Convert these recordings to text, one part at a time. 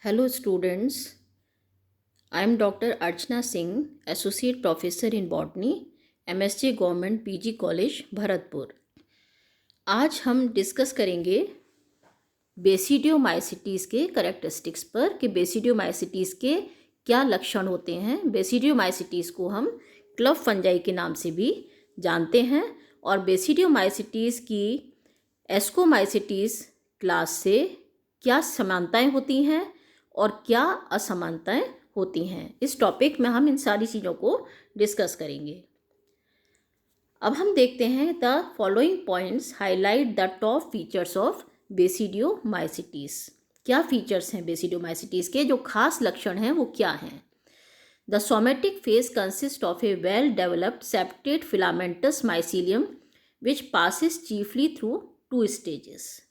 Hello students, I am Dr. Archana Singh, Associate Professor in Botany, MSc Government PG College, Bharatpur. आज हम discuss करेंगे बेसिडियोमाइसिटीज़ के characteristics पर कि बेसिडियोमाइसिटीज़ के क्या लक्षण होते हैं। बेसिडियोमाइसिटीज़ को हम क्लब फंजाई के नाम से भी जानते हैं और बेसिडियोमाइसिटीज़ की एस्कोमाइसिटीज़ क्लास से क्या समानताएं होती हैं और क्या असमानताएं होती हैं। इस टॉपिक में हम इन सारी चीज़ों को डिस्कस करेंगे। अब हम देखते हैं the following points highlight the top features of basidiomycetes. क्या फीचर्स हैं बेसिडियोमाइसिटीज़ के, जो खास लक्षण हैं वो क्या हैं। The somatic phase consist of a well developed septate filamentous mycelium which passes chiefly through 2 stages.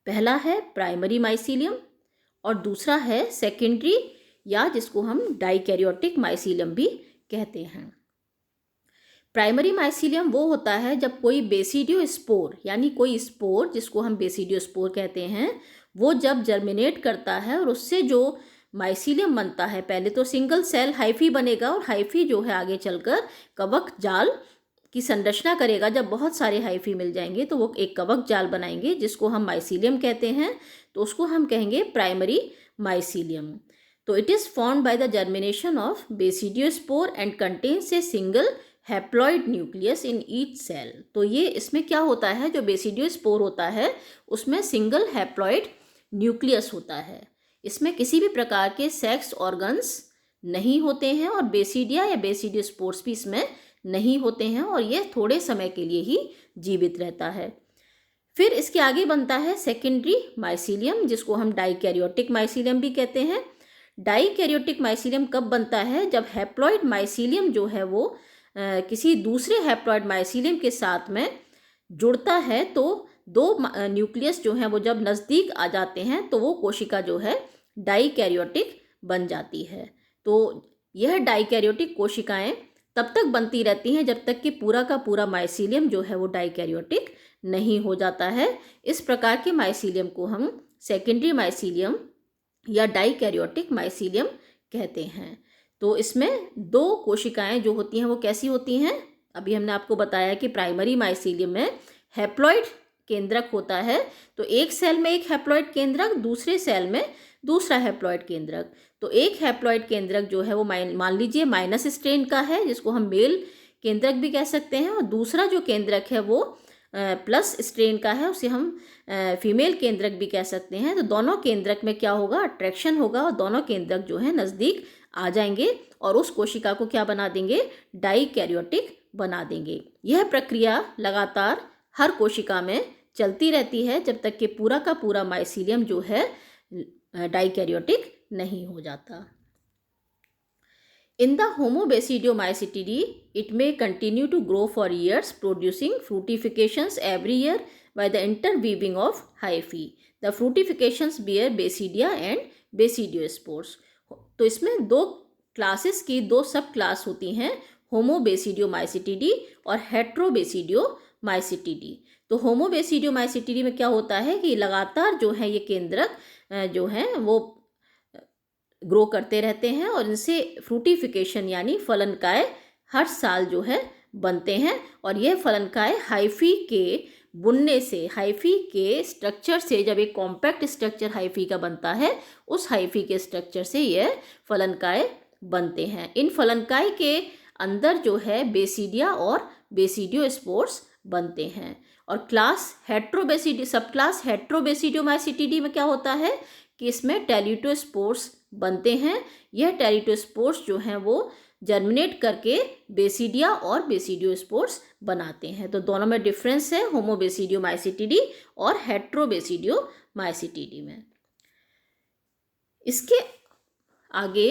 पहला है प्राइमरी माइसीलियम और दूसरा है सेकेंडरी, या जिसको हम डाइकैरियोटिक माइसीलियम भी कहते हैं। प्राइमरी माइसीलियम वो होता है जब कोई बेसिडियोस्पोर, यानी कोई स्पोर जिसको हम बेसिडियोस्पोर कहते हैं, वो जब जर्मिनेट करता है और उससे जो माइसीलियम बनता है, पहले तो सिंगल सेल हाइफी बनेगा और हाइफी जो है आगे चलकर कवक जाल की संरचना करेगा। जब बहुत सारे हाइफी मिल जाएंगे तो वो एक कवक जाल बनाएंगे जिसको हम माइसीलियम कहते हैं, तो उसको हम कहेंगे प्राइमरी माइसीलियम। तो it is formed by the germination of basidiospore and contains a single haploid nucleus in each cell. तो ये इसमें क्या होता है, जो बेसिडियोस्पोर होता है उसमें सिंगल हैप्लॉइड न्यूक्लियस होता है। इसमें किसी भी प्रकार के सेक्स ऑर्गन्स नहीं होते हैं और बेसिडिया या बेसिडियोस्पोर्स भी इसमें नहीं होते हैं और ये थोड़े समय के लिए ही जीवित रहता है। फिर इसके आगे बनता है सेकेंडरी माइसीलियम, जिसको हम डाइकैरियोटिक माइसीलियम भी कहते हैं। डाइकैरियोटिक माइसीलियम कब बनता है, जब हैप्लॉइड माइसीलियम जो है वो किसी दूसरे हैप्लॉइड माइसीलियम के साथ में जुड़ता है, तो दो न्यूक्लियस जो हैं वो जब नज़दीक आ जाते हैं तो वो कोशिका जो है डाइकैरियोटिक बन जाती है। तो यह डाइकैरियोटिक कोशिकाएं तब तक बनती रहती हैं जब तक कि पूरा का पूरा माइसीलियम जो है वो डाइकैरियोटिक नहीं हो जाता है। इस प्रकार के माइसीलियम को हम सेकेंडरी माइसीलियम या डाइकैरियोटिक माइसीलियम कहते हैं। तो इसमें दो कोशिकाएं जो होती हैं वो कैसी होती हैं, अभी हमने आपको बताया कि प्राइमरी माइसीलियम में हैप्लॉइड केंद्रक होता है, तो एक सेल में एक हैप्लॉइड केंद्रक, दूसरे सेल में दूसरा हैप्लॉइड केंद्रक। तो एक हैप्लॉइड केंद्रक जो है वो मान लीजिए माइनस स्ट्रेन का है, जिसको हम मेल केंद्रक भी कह सकते हैं, और दूसरा जो केंद्रक है वो प्लस स्ट्रेन का है, उसे हम फीमेल केंद्रक भी कह सकते हैं। तो दोनों केंद्रक में क्या होगा, अट्रैक्शन होगा और दोनों केंद्रक जो है नज़दीक आ जाएंगे और उस कोशिका को क्या बना देंगे, डाइकैरियोटिक बना देंगे। यह प्रक्रिया लगातार हर कोशिका में चलती रहती है जब तक कि पूरा का पूरा माइसीलियम जो है डाइकैरियोटिक नहीं हो जाता। In the Homobasidiomycetidae, it may continue to grow for years, producing fructifications every year by the interweaving of hyphae. The fructifications bear basidia and basidiospores. तो इसमें दो क्लासेस की दो सब क्लास होती हैं, होमोबेसिडियोमाइसिटिडी और हेट्रोबेसिडियोमाइसिटिडी। तो होमोबेसिडियोमाइसिटिडी में क्या होता है कि लगातार जो है ये केंद्रक जो हैं वो ग्रो करते रहते हैं और इनसे फ्रूटिफिकेशन यानी फलनकाय हर साल जो है बनते हैं, और यह फलनकाय हाइफी के बुनने से, हाइफी के स्ट्रक्चर से, जब एक कॉम्पैक्ट स्ट्रक्चर हाइफी का बनता है उस हाइफी के स्ट्रक्चर से यह फलनकाय बनते हैं। इन फलनकाय के अंदर जो है बेसिडिया और बेसिडियोस्पोर्स बनते हैं। और क्लास हेट्रोबेसिडी सब क्लास हेट्रोबेसिडियोमाइसिटिडी में क्या होता है कि इसमें टेरिटोस्पोर्स बनते हैं। यह टेरिटोस्पोर्स जो हैं वो जर्मिनेट करके बेसिडिया और बेसिडियोस्पोर्स बनाते हैं। तो दोनों में डिफरेंस है होमोबेसिडियोमाइसिटिडी और हेट्रोबेसिडियोमाइसिटिडी में। इसके आगे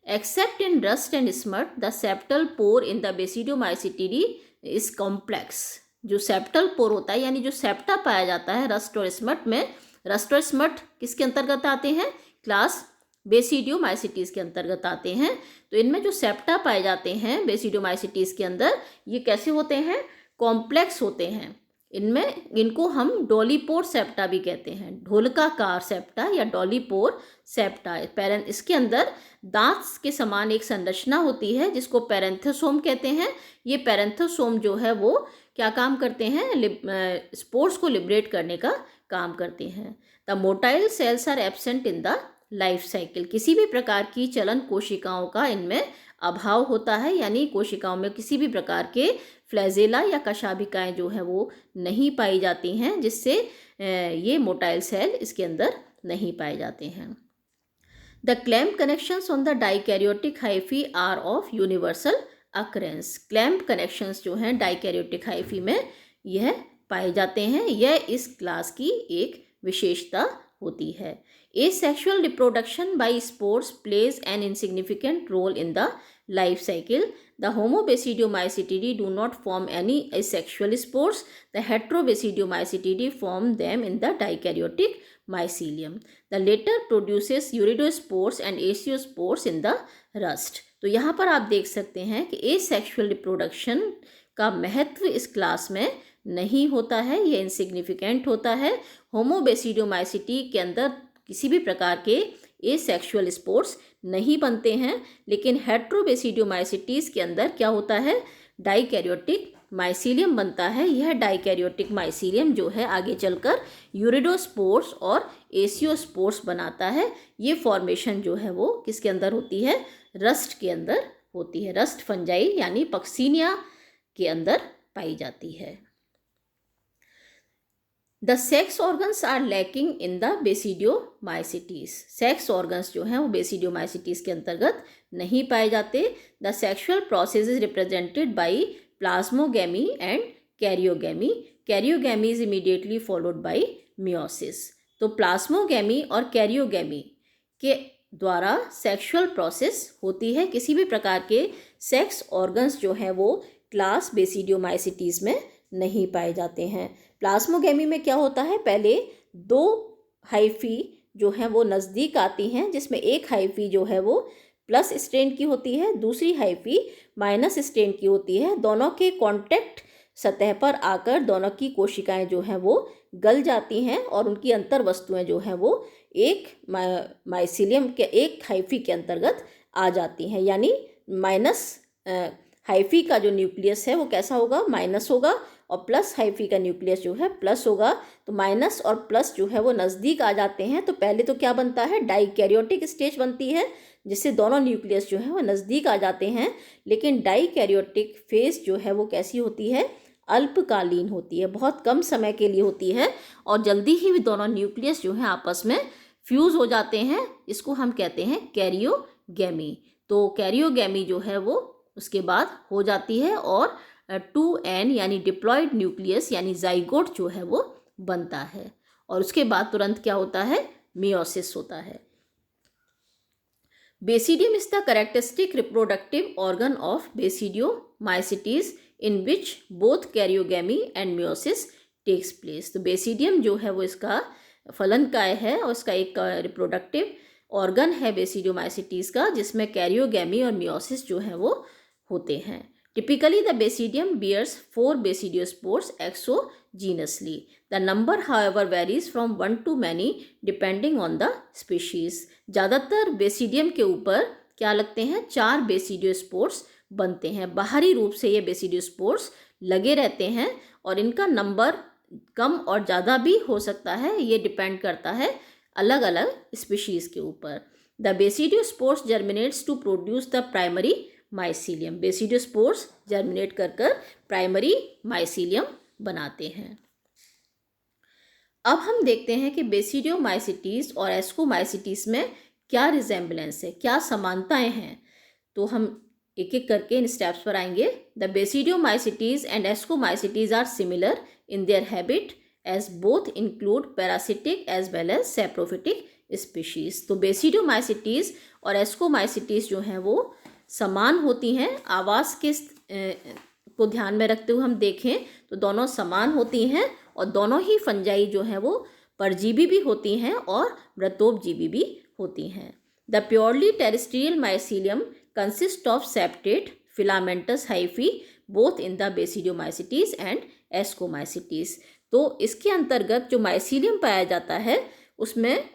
except in rust and smut the septal pore in the basidiomycetidae is complex. जो सेप्टल पोर होता है यानी जो सेप्टा पाया जाता है रस्ट और स्मट में, रस्ट और स्मट किसके अंतर्गत आते हैं, क्लास बेसिडियोमाइसिटीज़ के अंतर्गत आते हैं। तो इनमें जो सेप्टा पाए जाते हैं बेसिडियोमाइसिटीज़ के अंदर, ये कैसे होते हैं, कॉम्प्लेक्स होते हैं। इनको हम डोलीपोर सेप्टा भी कहते हैं, ढोलकाकार सेप्टा या डोलीपोर सेप्टा। इसके अंदर दांत के समान एक संरचना होती है जिसको पैरेंथोसोम कहते हैं। ये पैरेंथोसोम जो है वो क्या काम करते हैं, स्पोर्स को लिबरेट करने का काम करते हैं। The motile cells are absent in the life cycle. किसी भी प्रकार की चलन कोशिकाओं का इनमें अभाव होता है, यानी कोशिकाओं में किसी भी प्रकार के फ्लैजेला या कशाभिकाएं जो है वो नहीं पाई जाती हैं, जिससे ये मोटाइल सेल इसके अंदर नहीं पाए जाते हैं। The clamp connections on the dikaryotic hyphae are of universal occurrence. Clamp connections जो हैं डाइकैरियोटिक हाइफी में यह पाए जाते हैं, यह इस क्लास की एक विशेषता होती है। Asexual reproduction by spores plays an insignificant role in the life cycle. The Homobasidiomycetidae do not form any asexual spores. The Heterobasidiomycetidae form them in the dikaryotic mycelium. The latter produces uridospores and aciospores in the rust. तो यहाँ पर आप देख सकते हैं कि asexual reproduction का महत्व इस क्लास में नहीं होता है, ये इनसिग्निफिकेंट होता है। होमोबेसिडियोमाइसिटी के अंदर किसी भी प्रकार के एसेक्सुअल स्पोर्स नहीं बनते हैं, लेकिन हेट्रोबेसिडियोमाइसिटीज के अंदर क्या होता है, डाइकैरियोटिक माइसीलियम बनता है। यह डाइकैरियोटिक माइसीलियम जो है आगे चलकर यूरिडोस्पोर्स और एसियोस्पोर्स बनाता है। ये फॉर्मेशन जो है वो किसके अंदर होती है, रस्ट के अंदर होती है। रस्ट फंजाई यानी पक्सीनिया के अंदर पाई जाती है। The sex organs are lacking in the basidiomycetes. Sex organs जो हैं वो बेसिडियोमाइसिटीज के अंतर्गत नहीं पाए जाते। The sexual process is represented by plasmogamy and karyogamy. Karyogamy is immediately followed by meiosis. तो प्लाज्मोगैमी और कैरियोगैमी के द्वारा सेक्सुअल प्रोसेस होती है। किसी भी प्रकार के सेक्स ऑर्गन्स जो हैं वो क्लास बेसिडियोमाइसिटीज में नहीं पाए जाते हैं। प्लाज्मोगैमी में क्या होता है, पहले दो हाइफी जो हैं वो नज़दीक आती हैं, जिसमें एक हाइफी जो है वो प्लस स्ट्रैंड की होती है, दूसरी हाइफी माइनस स्ट्रैंड की होती है। दोनों के कांटेक्ट सतह पर आकर दोनों की कोशिकाएं जो हैं वो गल जाती हैं और उनकी अंतर वस्तुएं जो हैं वो एक माइसीलियम के एक हाइफी के अंतर्गत आ जाती हैं। यानी माइनस हाइफी का जो न्यूक्लियस है वो कैसा होगा, माइनस होगा, और प्लस हाइफी का न्यूक्लियस जो है प्लस होगा। तो माइनस और प्लस जो है वो नज़दीक आ जाते हैं। तो पहले तो क्या बनता है, डाइकैरियोटिक स्टेज बनती है, जिससे दोनों न्यूक्लियस जो है वो नज़दीक आ जाते हैं। लेकिन डाइकैरियोटिक फेज जो है वो कैसी होती है, अल्पकालीन होती है, बहुत कम समय के लिए होती है, और जल्दी ही दोनों न्यूक्लियस जो है आपस में फ्यूज़ हो जाते हैं। इसको हम कहते हैं कैरियोगैमी। तो कैरियोगैमी जो है वो उसके बाद हो जाती है और 2n यानी डिप्लॉयड न्यूक्लियस यानी जाइगोट जो है वो बनता है, और उसके बाद तुरंत क्या होता है, मियोसिस होता है। Basidium is the characteristic reproductive organ of basidiomycetes in which both karyogamy and meiosis takes place. तो बेसिडियम जो है वो इसका फलनकाय है और इसका एक रिप्रोडक्टिव ऑर्गन है बेसिडियोमाइसिटीज का, जिसमें कैरियोगैमी और मियोसिस जो है वो होते हैं। Typically, the basidium bears 4 basidiospores exogenously. The number, however, varies from 1 to many depending on the species. ज़्यादातर बेसिडियम के ऊपर क्या लगते हैं, 4 बेसिडियोस्पोर्स बनते हैं। बाहरी रूप से ये बेसिडियोस्पोर्स लगे रहते हैं और इनका नंबर कम और ज़्यादा भी हो सकता है, ये डिपेंड करता है अलग अलग स्पीशीज़ के ऊपर। The basidiospores germinates to produce the primary mycelium. Basidiospores germinate कर प्राइमरी माइसीलियम बनाते हैं। अब हम देखते हैं कि बेसिडियोमाइसिटीज और एस्कोमाइसिटीज में क्या रिजेम्बलेंस है, क्या समानताएं हैं। तो हम एक एक करके इन स्टेप्स पर आएंगे। The basidiomycetes and ascomycetes are similar in their habit as both include parasitic as well as saprophytic species. तो बेसिडियोमाइसिटीज और एस्कोमाइसिटीज जो हैं वो समान होती हैं। आवास के को ध्यान में रखते हुए हम देखें तो दोनों समान होती हैं और दोनों ही फंजाई जो हैं वो परजीवी भी होती हैं और मृतोपजीवी भी होती हैं। The purely terrestrial mycelium consist of septate filamentous hyphae both in the basidiomycetes and ascomycetes. तो इसके अंतर्गत जो माइसीलियम पाया जाता है उसमें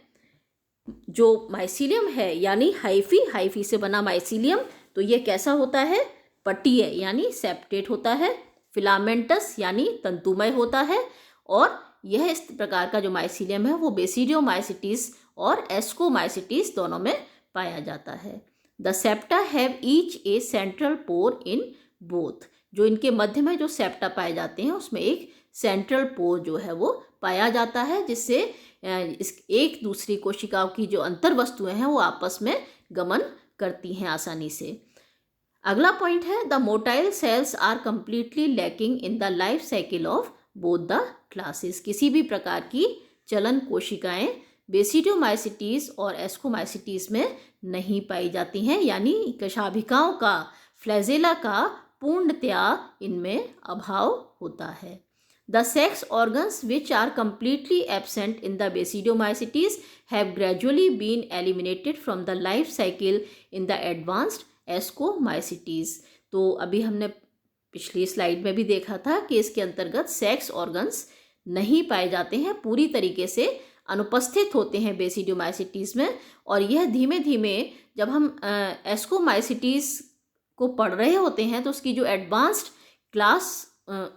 जो माइसीलियम है यानी हाइफी से बना माइसीलियम, तो ये कैसा होता है, पट्टीय यानी सेप्टेट होता है, फिलामेंटस यानी तंतुमय होता है, और यह इस प्रकार का जो माइसीलियम है वो बेसिडियोमाइसिटीज और एस्कोमाइसिटीज दोनों में पाया जाता है। The septa have each a central pore in both. जो इनके मध्य में जो सेप्टा पाए जाते हैं उसमें एक सेंट्रल पोर जो है वो पाया जाता है, जिससे इस एक दूसरी कोशिकाओं की जो अंतर वस्तुएं हैं वो आपस में गमन करती हैं आसानी से। अगला पॉइंट है the motile cells are completely lacking in the life cycle of both the classes. किसी भी प्रकार की चलन कोशिकाएं बेसिडियोमाइसिटीज और एस्कोमाइसिटीज में नहीं पाई जाती हैं, यानी कशाभिकाओं का, फ्लैजेला का पूर्णतया इनमें अभाव होता है। The sex organs which are completely absent in the Basidiomycetes have gradually been eliminated from the life cycle in the advanced Ascomycetes। तो अभी हमने पिछली स्लाइड में भी देखा था कि इसके अंतर्गत सेक्स ऑर्गन्स नहीं पाए जाते हैं, पूरी तरीके से अनुपस्थित होते हैं बेसिडियोमाइसिटीज में, और यह धीमे धीमे जब हम एस्कोमाइसिटीज को पढ़ रहे होते हैं तो उसकी जो एडवांस्ड क्लास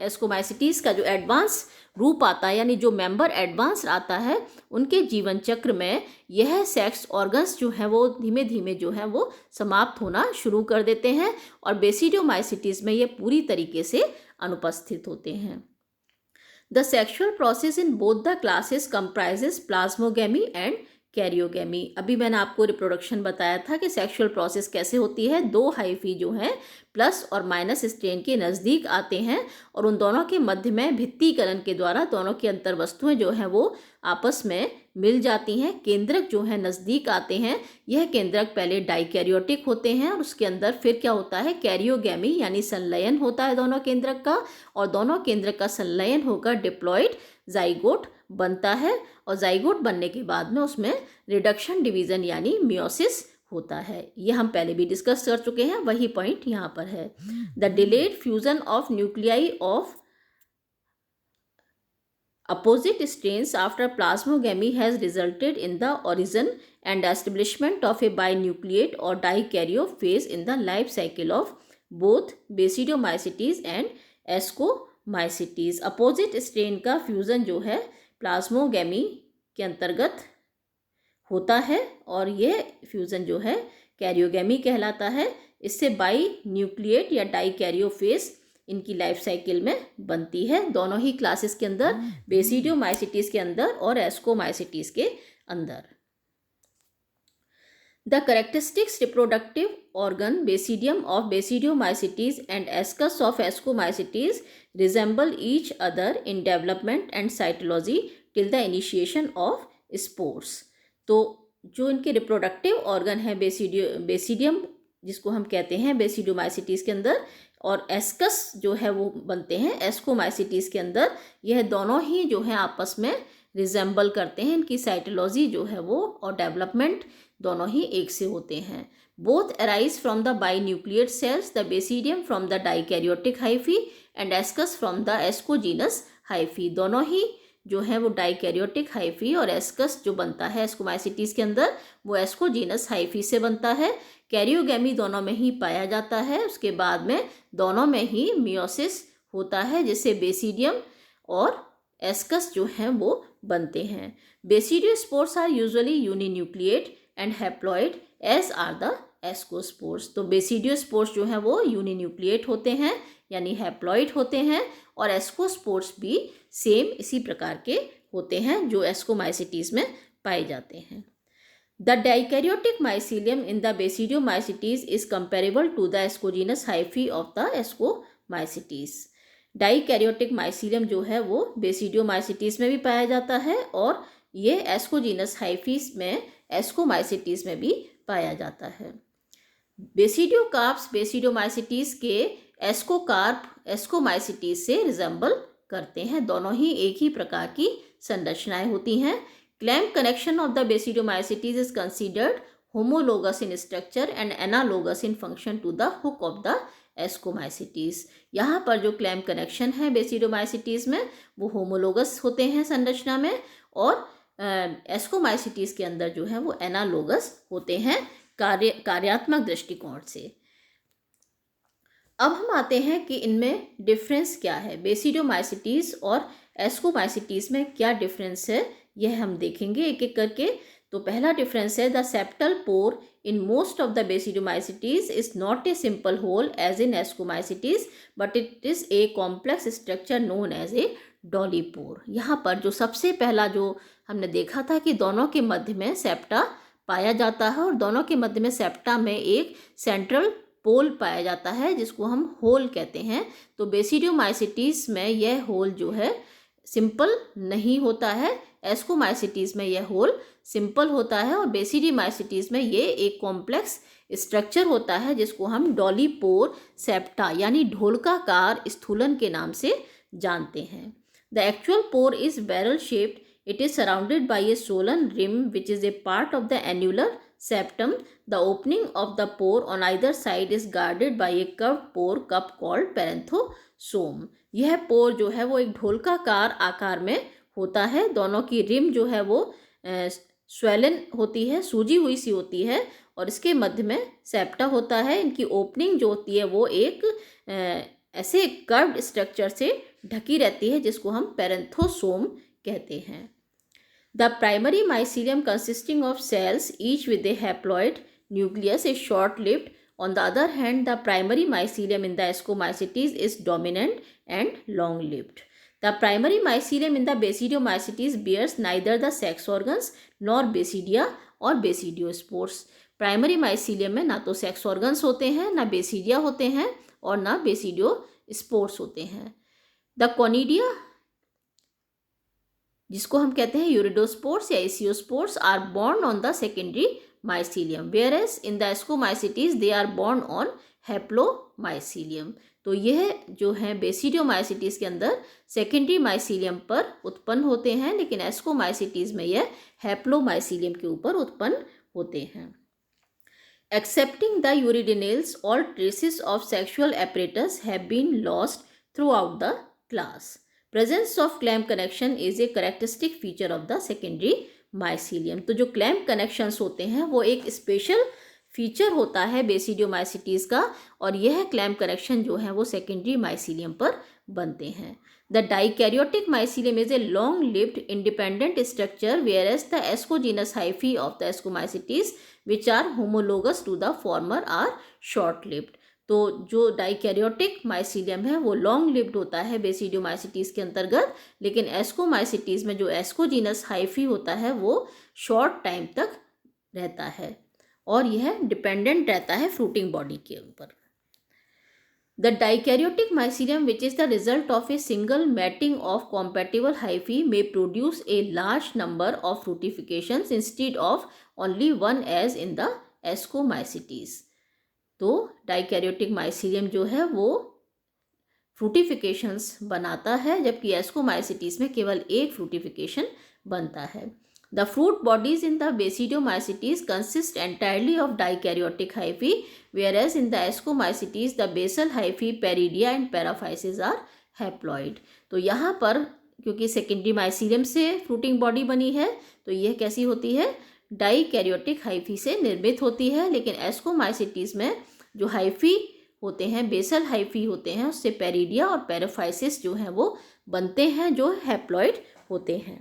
एस्कोमाइसिटीज का जो एडवांस रूप आता है, यानी जो मेंबर एडवांस आता है, उनके जीवन चक्र में यह सेक्स ऑर्गन्स जो हैं वो धीमे धीमे जो है वो समाप्त होना शुरू कर देते हैं, और बेसिडियोमाइसिटीज में ये पूरी तरीके से अनुपस्थित होते हैं। The sexual process in both the classes comprises plasmogamy and karyogamy. अभी मैंने आपको रिप्रोडक्शन बताया था कि सेक्सुअल प्रोसेस कैसे होती है। दो हाइफी जो हैं प्लस और माइनस स्ट्रेन के नज़दीक आते हैं और उन दोनों के मध्य में भित्तीकरण के द्वारा दोनों की अंतर वस्तुएं जो हैं वो आपस में मिल जाती हैं। केंद्रक जो है नज़दीक आते हैं। यह केंद्रक पहले डाइकैरियोटिक होते हैं और उसके अंदर फिर क्या होता है, कैरियोगेमी यानी संलयन होता है दोनों केंद्रक का, और दोनों केंद्रक का संलयन होकर डिप्लॉइड जाइगोट बनता है, और जाइगोट बनने के बाद में उसमें रिडक्शन डिवीज़न यानी मियोसिस होता है। ये हम पहले भी डिस्कस कर चुके हैं, वही पॉइंट यहाँ पर है। The delayed fusion of nuclei of opposite strains after plasmogamy has resulted in the origin and establishment of a binucleate or dikaryophase in the life cycle of both Basidiomycetes and Ascomycetes। Opposite strain का fusion जो है plasmogamy के अंतर्गत होता है और यह fusion जो है कैरियोगेमी कहलाता है। इससे बाई न्यूक्लिएट या डाइकैरियोफेज इनकी लाइफ साइकिल में बनती है, दोनों ही क्लासेस के अंदर, बेसिडियोमाइसिटीज के अंदर और एस्कोमाइसिटीज के अंदर। The characteristics reproductive organ basidium of basidiomycetes and ascus of ascomycetes resemble each other in development and cytology till the initiation of spores. तो जो इनके रिप्रोडक्टिव ऑर्गन है बेसिडियम जिसको हम कहते हैं बेसिडियोमाइसिटीज के अंदर, और एस्कस जो है वो बनते हैं एस्कोमाइसिटीज के अंदर, यह दोनों ही जो है आपस में रिजेंबल करते हैं। इनकी साइटोलॉजी जो है वो और डेवलपमेंट दोनों ही एक से होते हैं। Both arise from the binucleate cells, the basidium from the dikaryotic hyphae and ascus from the ascogenous hyphae. दोनों ही जो है वो डाइकैरियोटिक हाइफी और एस्कस जो बनता है एस्कोमाइसिटीज के अंदर वो एस्कोजीनस हाइफी से बनता है। कैरियोगेमी दोनों में ही पाया जाता है। उसके बाद में दोनों में ही मियोसिस होता है जिससे बेसिडियम और एस्कस जो हैं वो बनते हैं। Basidiospores are usually uninucleate and haploid as are the ascospores. तो बेसिडियोस्पोर्स जो हैं वो यूनिन्यूक्लिएट होते हैं यानी हैप्लॉइड होते हैं, और एस्कोस्पोर्स भी सेम इसी प्रकार के होते हैं जो एस्कोमाइसिटीज में पाए जाते हैं। The dikaryotic mycelium in the Basidiomycetes is comparable to the ascogenous hyphae of the Ascomycetes। Dikaryotic mycelium जो है वो बेसिडियोमाइसिटीज में भी पाया जाता है और ये एस्कोजीनस हाइफीज में एस्कोमाइसिटीज में भी पाया जाता है। बेसिडियोकार्प्स बेसिडियोमाइसिटीज के एस्कोकार्प एस्कोमाइसिटीज से रिजेंबल करते हैं। दोनों ही एक ही प्रकार की संरचनाएं होती हैं। Clamp connection of the Basidiomycetes is considered homologous in structure and analogous in function to the hook of the ascomycetes. यहाँ पर जो क्लैम्प कनेक्शन है बेसिडोमाइसिटीज़ में वो होमोलोगस होते हैं संरचना में, और एस्कोमाइसिटीज़ के अंदर जो है वो एनालोगस होते हैं कार्यात्मक दृष्टिकोण से। अब हम आते हैं कि इनमें डिफरेंस क्या है, बेसिडोमाइसिटीज़ और एस्कोमाइसिटीज़ में क्या डिफरेंस है यह हम देखेंगे एक एक करके। तो पहला डिफरेंस है the septal pore in most of the basidiomycetes is not a simple hole as in ascomycetes but it is a complex structure known as a dolipore. यहाँ पर जो सबसे पहला जो हमने देखा था कि दोनों के मध्य में सेप्टा पाया जाता है और दोनों के मध्य में सेप्टा में एक सेंट्रल पोल पाया जाता है जिसको हम होल कहते हैं। तो बेसिडोमाइसिटीज़ में यह होल जो है सिंपल नहीं होता है, एस्कोमाइसिटीज़ में यह होल सिंपल होता है, और बेसिडोमाइसिटीज़ में ये एक कॉम्प्लेक्स स्ट्रक्चर होता है जिसको हम डॉली पोर सेप्टा यानी ढोलकाकार स्थूलन के नाम से जानते हैं। The actual pore is barrel shaped, it is surrounded by a swollen rim which is a part of the annular septum. The opening of the pore on either side is guarded by a curved pore cup called parenthosome. यह पोर जो है वो एक ढोलकाकार आकार में होता है, दोनों की रिम जो है वो स्वेलन होती है, सूजी हुई सी होती है, और इसके मध्य में सेप्टा होता है। इनकी ओपनिंग जो होती है वो एक ऐसे कर्व्ड स्ट्रक्चर से ढकी रहती है जिसको हम पेरेंथोसोम कहते हैं। The primary mycelium consisting of cells each with a haploid nucleus is short-lived. On the other hand, the primary mycelium in the ascomycetes is dominant and long-lived. The primary mycelium in the basidiomycetes bears neither the sex organs nor basidia or basidiospores. Primary mycelium में ना तो sex organs होते हैं, ना basidia होते हैं, और ना बेसिडियोस्पोर्स होते हैं। द कोनिडिया जिसको हम कहते हैं यूरिडोस्पोर्स या aeciospores are borne on the secondary mycelium, whereas in the ascomycetes they are borne on haplomycelium. तो यह जो है बेसिडियोमाइसिटीज के अंदर सेकेंडरी माइसीलियम पर उत्पन्न होते हैं, लेकिन एस्कोमाइसिटीज में यह हैप्लोमाइसीलियम के ऊपर उत्पन्न होते हैं। Excepting the uredinales all traces of sexual apparatus have been lost throughout the class. Presence of clamp connection is a characteristic feature of the secondary mycelium. तो जो clamp connections होते हैं वो एक स्पेशल फीचर होता है basidiomycetes का, और यह clamp connection जो है वो सेकेंडरी माइसीलियम पर बनते हैं। The dikaryotic mycelium is a long-lived independent structure, whereas the ascogenous hyphae of the ascomycetes, which are homologous to the former, are short-lived. तो जो डाइकैरियोटिक माइसीलियम है वो लॉन्ग लिव्ड होता है बेसिडियोमाइसिटीज़ के अंतर्गत, लेकिन एस्कोमाइसिटीज़ में जो एस्कोजीनस हाइफी होता है वो शॉर्ट टाइम तक रहता है और यह डिपेंडेंट रहता है फ्रूटिंग बॉडी के ऊपर। The dikaryotic mycelium which is the result of a single mating of compatible hyphae may produce a large number of fructifications instead of only one as in the ascomycetes. तो dikaryotic mycelium जो है वो फ्रूटिफिकेशंस बनाता है, जबकि ascomycetes में केवल एक फ्रूटिफिकेशन बनता है। The fruit bodies in the basidiomycetes consist entirely of dikaryotic hyphae, whereas in the ascomycetes the basal hyphae, peridia and paraphyses are haploid. तो यहाँ पर क्योंकि सेकेंडरी माइसीलियम से फ्रूटिंग बॉडी बनी है तो यह कैसी होती है, डाइकैरियोटिक हाइफी से निर्मित होती है, लेकिन एस्कोमाइसिटीज़ में जो हाइफी होते हैं, बेसल हाइफी होते हैं, उससे पेरिडिया और पैराफाइसिस जो हैं वो बनते हैं जो हैप्लॉइड होते हैं।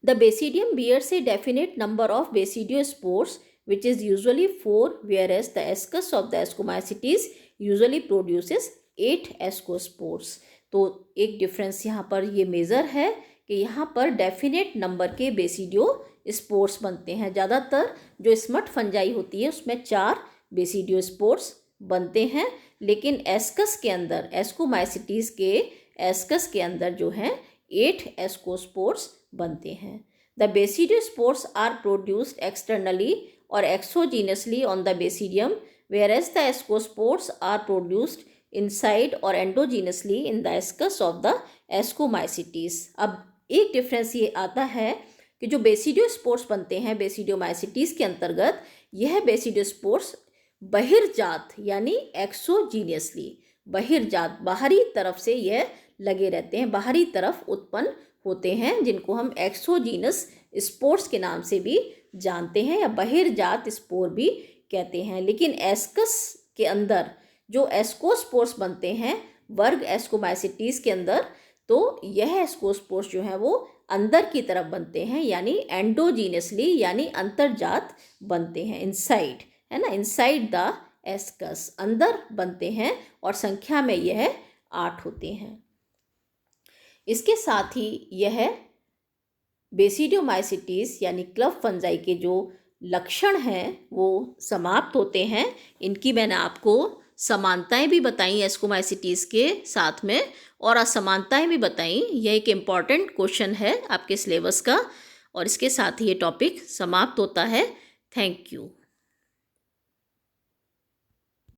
The basidium bears a definite number of basidiospores which is usually 4, whereas the ascus of the ascomycetes usually produces 8 ascospores। तो एक डिफरेंस यहाँ पर ये मेज़र है कि यहाँ पर डेफिनेट नंबर के बेसिडियो स्पोर्स बनते हैं। ज़्यादातर जो स्मट फंजाई होती है उसमें 4 बेसिडियो स्पोर्स बनते हैं, लेकिन एस्कस के अंदर, एस्कोमाइसिटीज़ के एस्कस के अंदर जो हैं 8 एस्कोस्पोर्स बनते हैं। The basidiospores are produced externally और exogenously on the basidium, whereas the ascospores are produced inside और endogenously in the ascus of the ascomycetes. अब एक डिफरेंस ये आता है कि जो बेसिडियोस्पोर्स बनते हैं बेसिडियोमाइसिटीज़ के अंतर्गत, यह बेसिडियोस्पोर्स बहिर्जात यानी एक्सोजीनियसली, बहिर्जात बाहरी तरफ से यह लगे रहते हैं, बाहरी तरफ उत्पन्न होते हैं, जिनको हम एक्सोजीनस स्पोर्स के नाम से भी जानते हैं या बहिर्जात स्पोर भी कहते हैं। लेकिन एस्कस के अंदर जो एस्कोस्पोर्स बनते हैं वर्ग एस्कोमाइसिटीज के अंदर, तो यह एस्कोस्पोर्स जो है वो अंदर की तरफ बनते हैं, यानी एंडोजीनियसली यानी अंतर्जात बनते हैं, इनसाइड, है ना, इनसाइड द एस्कस, अंदर बनते हैं और संख्या में यह 8 होते हैं। इसके साथ ही यह बेसिडियोमाइसिटीज यानी क्लब फंजाई के जो लक्षण हैं वो समाप्त होते हैं। इनकी मैंने आपको समानताएं भी बताई एस्कोमाइसिटीज के साथ में और असमानताएं भी बताई। यह एक इम्पॉर्टेंट क्वेश्चन है आपके सिलेबस का और इसके साथ ही ये टॉपिक समाप्त होता है। Thank you.